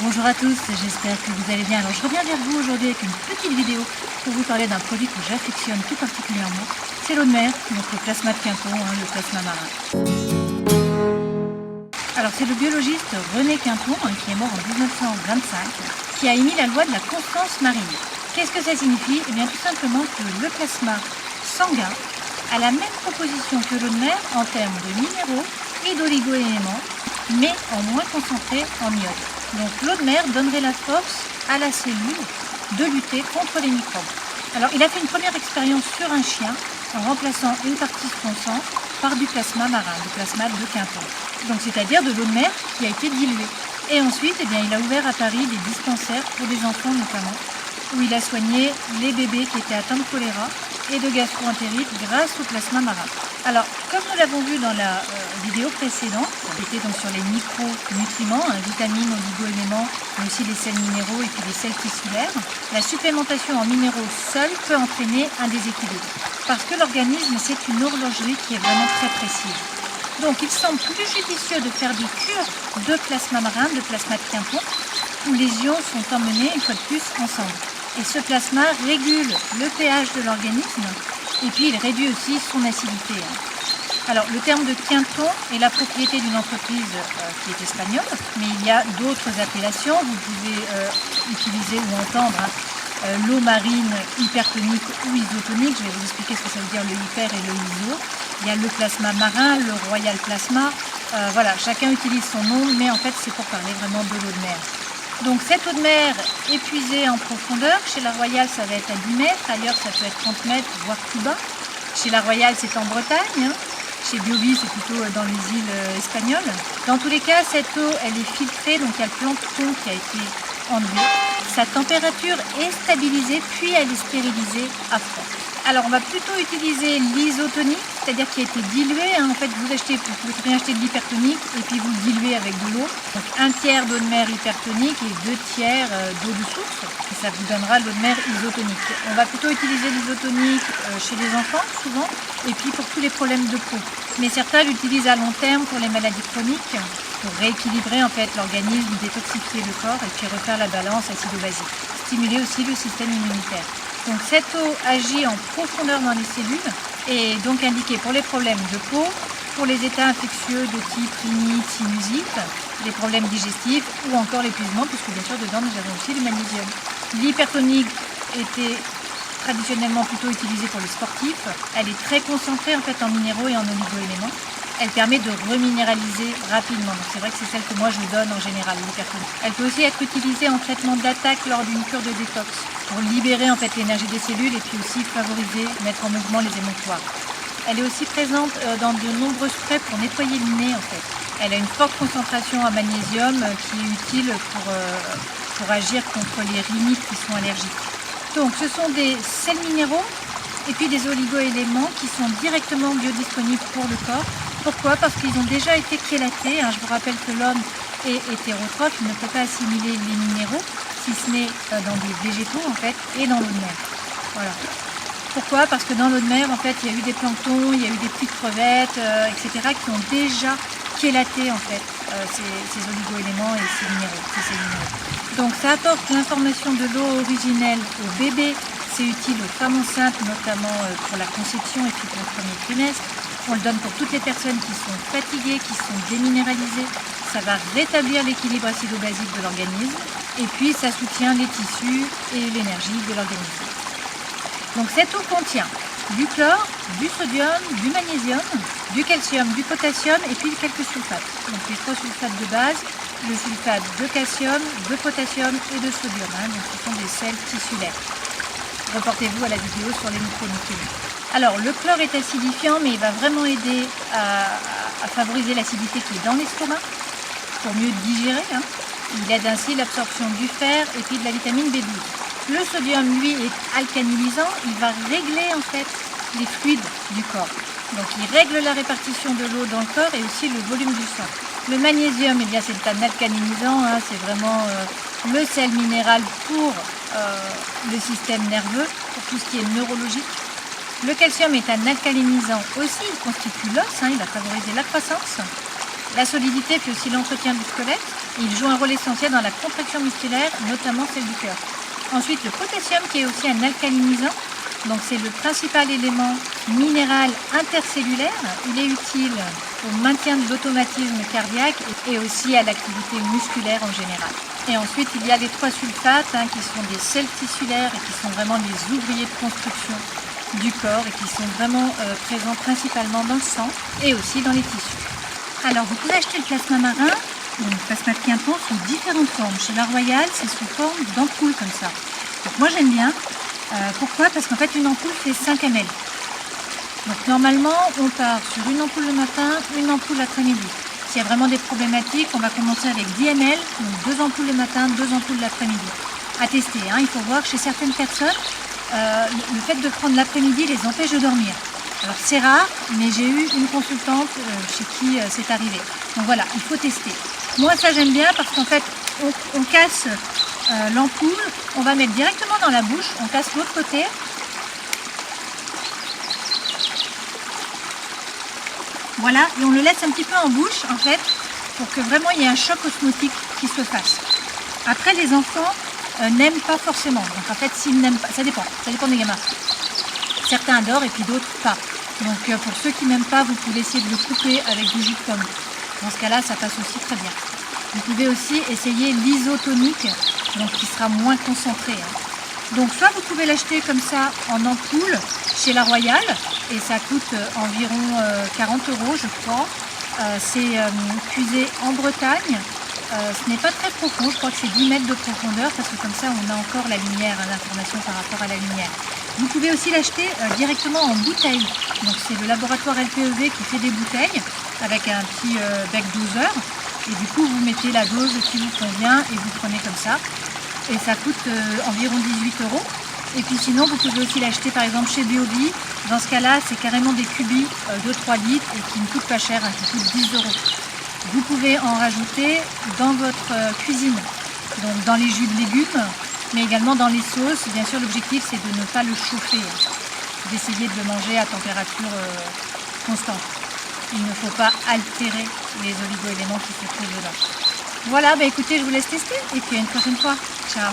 Bonjour à tous, j'espère que vous allez bien. Alors je reviens vers vous aujourd'hui avec une petite vidéo pour vous parler d'un produit que j'affectionne tout particulièrement. C'est l'eau de mer, donc le plasma de Quinton, le plasma marin. Alors c'est le biologiste René Quinton, qui est mort en 1925, qui a émis la loi de la constance marine. Qu'est-ce que ça signifie? Eh bien tout simplement que le plasma sanguin a la même composition que l'eau de mer en termes de minéraux et d'oligo-éléments, mais en moins concentré en iode. Donc l'eau de mer donnerait la force à la cellule de lutter contre les microbes. Alors il a fait une première expérience sur un chien en remplaçant une partie de son sang par du plasma marin, du plasma de Quinton. Donc c'est-à-dire de l'eau de mer qui a été diluée. Et ensuite, il a ouvert à Paris des dispensaires pour des enfants notamment, où il a soigné les bébés qui étaient atteints de choléra et de gastro-entérite grâce au plasma marin. Alors, comme nous l'avons vu dans la vidéo précédente, qui était donc sur les micronutriments, vitamines, oligo-éléments, mais aussi les sels minéraux et puis les sels tissulaires, la supplémentation en minéraux seuls peut entraîner un déséquilibre. Parce que l'organisme, c'est une horlogerie qui est vraiment très précise. Donc, il semble plus judicieux de faire des cures de plasma marin, de plasma de Quinton, où les ions sont emmenés une fois de plus ensemble. Et ce plasma régule le pH de l'organisme et puis il réduit aussi son acidité. Alors le terme de Quinton est la propriété d'une entreprise qui est espagnole, mais il y a d'autres appellations. Vous pouvez utiliser ou entendre l'eau marine hypertonique ou isotonique. Je vais vous expliquer ce que ça veut dire le hyper et le iso. Il y a le plasma marin, le royal plasma. Voilà, chacun utilise son nom, mais en fait c'est pour parler vraiment de l'eau de mer. Donc cette eau de mer épuisée en profondeur, chez la Royale ça va être à 10 mètres, ailleurs ça peut être 30 mètres, voire plus bas. Chez la Royale c'est en Bretagne, chez Biovis c'est plutôt dans les îles espagnoles. Dans tous les cas, cette eau elle est filtrée, donc il y a le plancton qui a été enlevé. Sa température est stabilisée, puis elle est stérilisée à froid. Alors on va plutôt utiliser l'isotonique, c'est-à-dire qui a été dilué. En fait, vous pouvez très bien acheter de l'hypertonique et puis vous le diluez avec de l'eau. Donc un tiers d'eau de mer hypertonique et 2 tiers d'eau de source. Et ça vous donnera l'eau de mer isotonique. On va plutôt utiliser l'isotonique chez les enfants, souvent, et puis pour tous les problèmes de peau. Mais certains l'utilisent à long terme pour les maladies chroniques, pour rééquilibrer en fait l'organisme, détoxifier le corps et puis refaire la balance acido-basique. Stimuler aussi le système immunitaire. Donc cette eau agit en profondeur dans les cellules et donc indiquée pour les problèmes de peau, pour les états infectieux de type rhinite, sinusite, les problèmes digestifs ou encore l'épuisement, puisque bien sûr dedans nous avons aussi le magnésium. L'hypertonique était traditionnellement plutôt utilisée pour les sportifs. Elle est très concentrée en fait en minéraux et en oligo-éléments. Elle permet de reminéraliser rapidement. Donc c'est vrai que c'est celle que moi je donne en général, l'hypertonique. Elle peut aussi être utilisée en traitement d'attaque lors d'une cure de détox, pour libérer en fait l'énergie des cellules et puis aussi favoriser, mettre en mouvement les émonctoires. Elle est aussi présente dans de nombreux sprays pour nettoyer le nez en fait. Elle a une forte concentration en magnésium qui est utile pour agir contre les rhinites qui sont allergiques. Donc ce sont des sels minéraux et puis des oligo-éléments qui sont directement biodisponibles pour le corps. Pourquoi? Parce qu'ils ont déjà été chélatés. Je vous rappelle que l'homme est hétérotrophe, il ne peut pas assimiler les minéraux, si ce n'est dans des végétaux en fait, et dans l'eau de mer. Voilà. Pourquoi? Parce que dans l'eau de mer, en fait, il y a eu des planctons, il y a eu des petites crevettes, etc., qui ont déjà chélaté en fait ces oligo-éléments et ces minéraux. Donc ça apporte l'information de l'eau originelle au bébé. C'est utile aux femmes enceintes, notamment pour la conception et puis pour le premier trimestre. On le donne pour toutes les personnes qui sont fatiguées, qui sont déminéralisées. Ça va rétablir l'équilibre acido-basique de l'organisme. Et puis, ça soutient les tissus et l'énergie de l'organisme. Donc, cette eau contient du chlore, du sodium, du magnésium, du calcium, du potassium et puis quelques sulfates. Donc, les 3 sulfates de base, le sulfate de calcium, de potassium et de sodium. Donc, ce sont des sels tissulaires. Reportez-vous à la vidéo sur les micronutriments. Alors, le chlore est acidifiant, mais il va vraiment aider à favoriser l'acidité qui est dans l'estomac, pour mieux digérer. Il aide ainsi l'absorption du fer et puis de la vitamine B12. Le sodium, lui, est alcanilisant. Il va régler, en fait, les fluides du corps. Donc, il règle la répartition de l'eau dans le corps et aussi le volume du sang. Le magnésium, c'est un alcanilisant. C'est vraiment le sel minéral pour le système nerveux, pour tout ce qui est neurologique. Le calcium est un alcalinisant aussi, il constitue l'os, il va favoriser la croissance. la solidité puis aussi l'entretien du squelette. Il joue un rôle essentiel dans la contraction musculaire, notamment celle du cœur. Ensuite, le potassium qui est aussi un alcalinisant. Donc c'est le principal élément minéral intercellulaire. Il est utile au maintien de l'automatisme cardiaque et aussi à l'activité musculaire en général. Et ensuite, il y a les 3 sulfates qui sont des sels tissulaires et qui sont vraiment des ouvriers de construction du corps et qui sont vraiment présents principalement dans le sang et aussi dans les tissus. Alors, vous pouvez acheter le plasma marin, donc le plasma de Quinton, sous différentes formes. Chez La Royale, c'est sous forme d'ampoule comme ça. Donc moi, j'aime bien. Pourquoi? Parce qu'en fait, une ampoule fait 5 ml. Donc normalement, on part sur une ampoule le matin, une ampoule l'après-midi. S'il y a vraiment des problématiques, on va commencer avec 10 ml, donc 2 ampoules le matin, 2 ampoules l'après-midi. À tester, il faut voir que chez certaines personnes, le fait de prendre l'après-midi les empêche de dormir. Alors c'est rare, mais j'ai eu une consultante chez qui c'est arrivé. Donc voilà, il faut tester. Moi ça j'aime bien parce qu'en fait, on casse l'ampoule, on va mettre directement dans la bouche, on casse l'autre côté. Voilà, et on le laisse un petit peu en bouche en fait, pour que vraiment il y ait un choc osmotique qui se fasse. Après les enfants n'aiment pas forcément, donc en fait s'ils n'aiment pas, ça dépend des gamins. Certains adorent et puis d'autres pas. Donc pour ceux qui n'aiment pas, vous pouvez essayer de le couper avec du jus de pomme. Dans ce cas-là, ça passe aussi très bien. Vous pouvez aussi essayer l'isotonique, donc qui sera moins concentré. Donc soit vous pouvez l'acheter comme ça en ampoule chez La Royale, et ça coûte environ 40 € je crois. C'est puisé en Bretagne. Ce n'est pas très profond, je crois que c'est 10 mètres de profondeur, parce que comme ça on a encore la lumière, l'information par rapport à la lumière. Vous pouvez aussi l'acheter directement en bouteille. Donc c'est le laboratoire LPEV qui fait des bouteilles avec un petit bec doseur. Et du coup vous mettez la dose qui vous convient et vous prenez comme ça. Et ça coûte environ 18 €. Et puis sinon vous pouvez aussi l'acheter par exemple chez Biovie. Dans ce cas-là c'est carrément des cubis de 3 litres et qui ne coûtent pas cher, qui coûtent 10 €. Vous pouvez en rajouter dans votre cuisine, donc dans les jus de légumes, mais également dans les sauces. Bien sûr, l'objectif, c'est de ne pas le chauffer, d'essayer de le manger à température constante. Il ne faut pas altérer les oligo-éléments qui se trouvent dedans. Voilà, écoutez, je vous laisse tester et puis à une prochaine fois. Ciao!